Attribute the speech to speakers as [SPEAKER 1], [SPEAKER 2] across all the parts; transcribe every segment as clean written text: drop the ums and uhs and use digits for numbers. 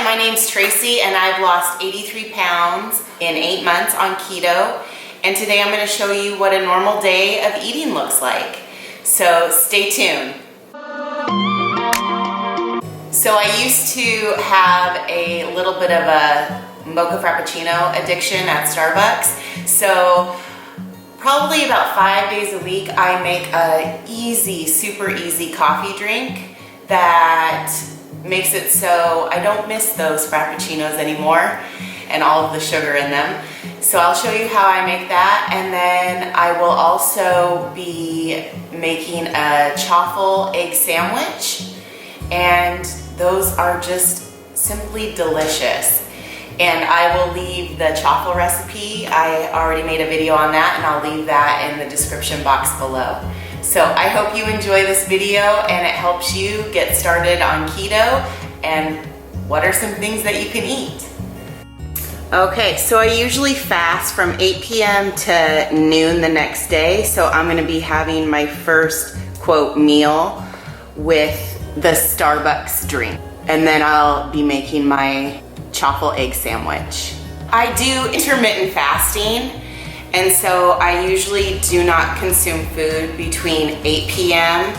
[SPEAKER 1] my name's Tracy and I've lost 83 pounds in 8 months on keto. And today I'm going to show you what a normal day of eating looks like. So stay tuned. So I used to have a little bit of a mocha frappuccino addiction at Starbucks. So probably about 5 days a week I make a super easy coffee drink that makes it so I don't miss those frappuccinos anymore and all of the sugar in them. So I'll show you how I make that, and then I will also be making a chaffle egg sandwich, and those are just simply delicious. And I will leave the chaffle recipe. I already made a video on that, and I'll leave that in the description box below. So I hope you enjoy this video and it helps you get started on keto and what are some things that you can eat. Okay, so I usually fast from 8 p.m. to noon the next day. So I'm gonna be having my first, quote, meal with the Starbucks drink. And then I'll be making my chaffle egg sandwich. I do intermittent fasting. And so I usually do not consume food between 8 p.m.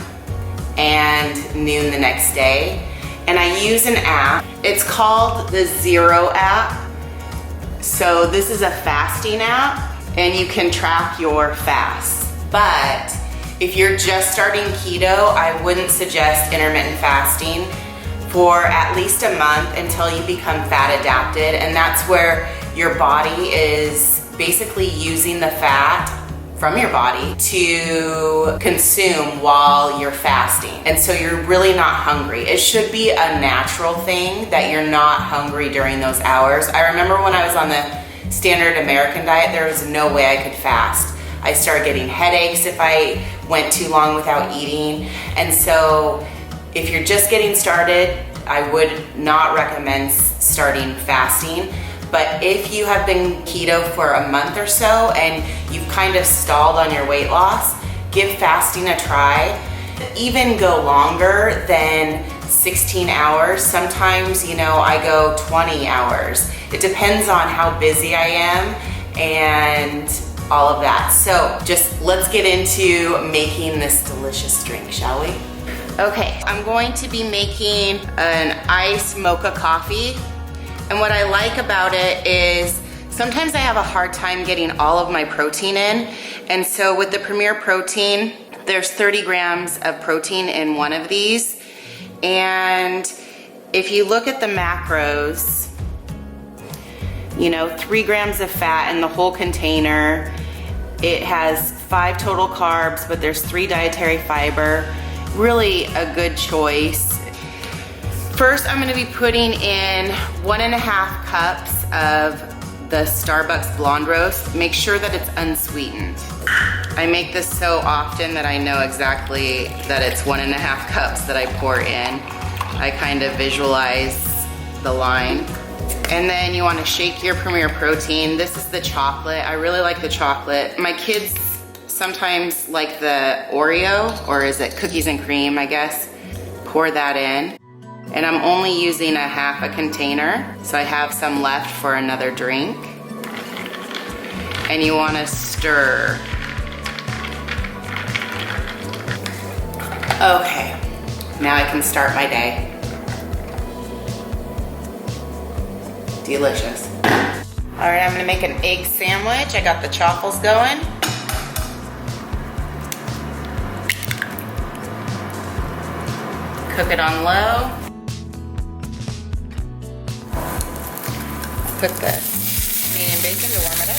[SPEAKER 1] and noon the next day. And I use an app. It's called the Zero app. So this is a fasting app and you can track your fasts. But if you're just starting keto, I wouldn't suggest intermittent fasting for at least a month until you become fat adapted. And that's where your body is basically using the fat from your body to consume while you're fasting. And so you're really not hungry. It should be a natural thing that you're not hungry during those hours. I remember when I was on the standard American diet, there was no way I could fast. I started getting headaches if I went too long without eating. And so if you're just getting started, I would not recommend starting fasting. But if you have been keto for a month or so and you've kind of stalled on your weight loss, give fasting a try. Even go longer than 16 hours. Sometimes, I go 20 hours. It depends on how busy I am and all of that. So just let's get into making this delicious drink, shall we? Okay, I'm going to be making an iced mocha coffee. And what I like about it is sometimes I have a hard time getting all of my protein in. And so with the Premier Protein, there's 30 grams of protein in one of these. And if you look at the macros, 3 grams of fat in the whole container. It has 5 total carbs, but there's 3 dietary fiber. Really a good choice. First, I'm gonna be putting in 1.5 cups of the Starbucks blonde roast. Make sure that it's unsweetened. I make this so often that I know exactly that it's 1.5 cups that I pour in. I kind of visualize the line. And then you wanna shake your Premier Protein. This is the chocolate. I really like the chocolate. My kids sometimes like the Oreo, or is it cookies and cream, I guess. Pour that in. And I'm only using 1/2 container, so I have some left for another drink. And you wanna stir. Okay, now I can start my day. Delicious. All right, I'm gonna make an egg sandwich. I got the chaffles going. Cook it on low. Put the medium bacon to warm it up.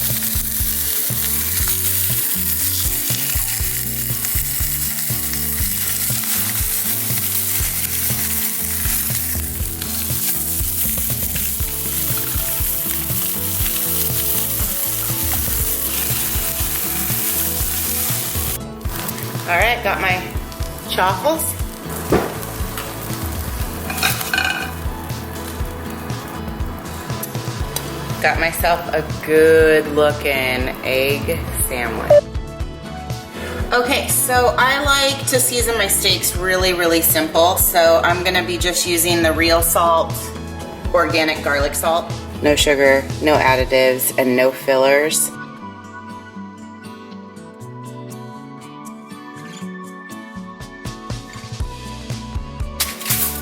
[SPEAKER 1] All right, got my chaffles. Got myself a good looking egg sandwich. Okay, so I like to season my steaks really, really simple. So I'm gonna be just using the real salt organic garlic salt. No sugar, no additives, and no fillers.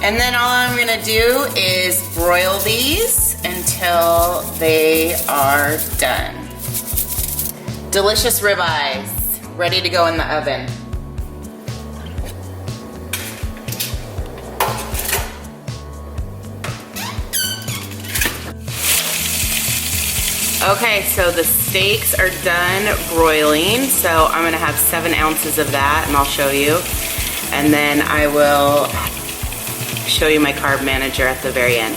[SPEAKER 1] And then all I'm gonna do is broil these until they are done. Delicious ribeyes, ready to go in the oven. Okay, so the steaks are done broiling, so I'm gonna have 7 ounces of that, and I'll show you. And then I will show you my carb manager at the very end.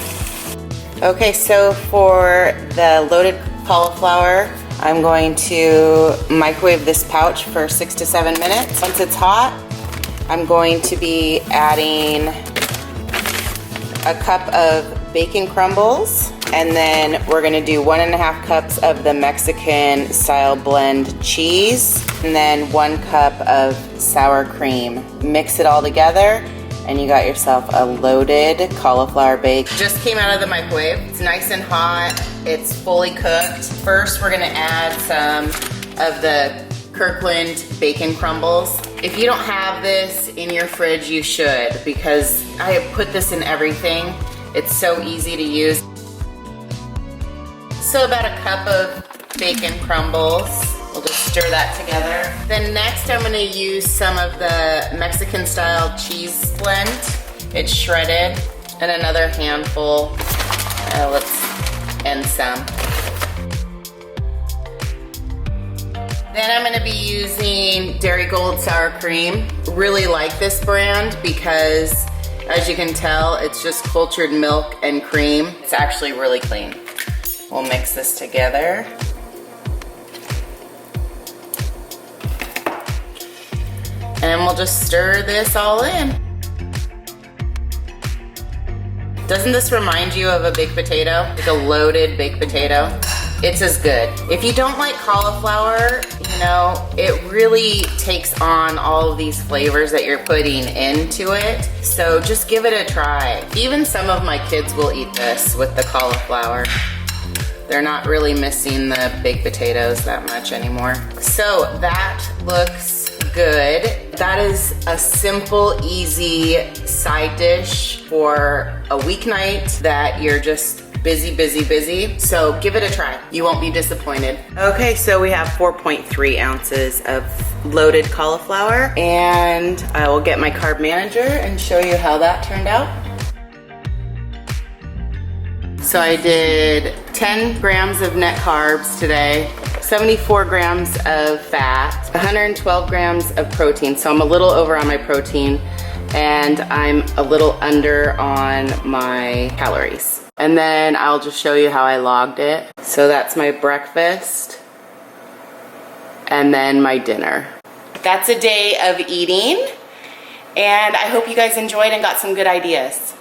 [SPEAKER 1] Okay, so for the loaded cauliflower, I'm going to microwave this pouch for 6 to 7 minutes. Once it's hot, I'm going to be adding a cup of bacon crumbles, and then we're gonna do 1.5 cups of the Mexican style blend cheese, and then 1 cup of sour cream. Mix it all together, and you got yourself a loaded cauliflower bake. Just came out of the microwave. It's nice and hot. It's fully cooked. First, we're gonna add some of the Kirkland bacon crumbles. If you don't have this in your fridge, you should, because I have put this in everything. It's so easy to use. So about a cup of bacon crumbles. We'll just stir that together. Then next I'm gonna use some of the Mexican style cheese blend. It's shredded, and another handful, and some. Then I'm gonna be using Dairy Gold sour cream. Really like this brand because, as you can tell, it's just cultured milk and cream. It's actually really clean. We'll mix this together. And we'll just stir this all in. Doesn't this remind you of a baked potato? Like a loaded baked potato? It's as good. If you don't like cauliflower, you know, it really takes on all of these flavors that you're putting into it. So just give it a try. Even some of my kids will eat this with the cauliflower. They're not really missing the baked potatoes that much anymore. So that looks good. That is a simple, easy side dish for a weeknight that you're just busy. So give it a try. You won't be disappointed. Okay, so we have 4.3 ounces of loaded cauliflower, and I will get my carb manager and show you how that turned out. So I did 10 grams of net carbs today, 74 grams of fat, 112 grams of protein. So I'm a little over on my protein, and I'm a little under on my calories. And then I'll just show you how I logged it. So that's my breakfast, and then my dinner. That's a day of eating, and I hope you guys enjoyed and got some good ideas.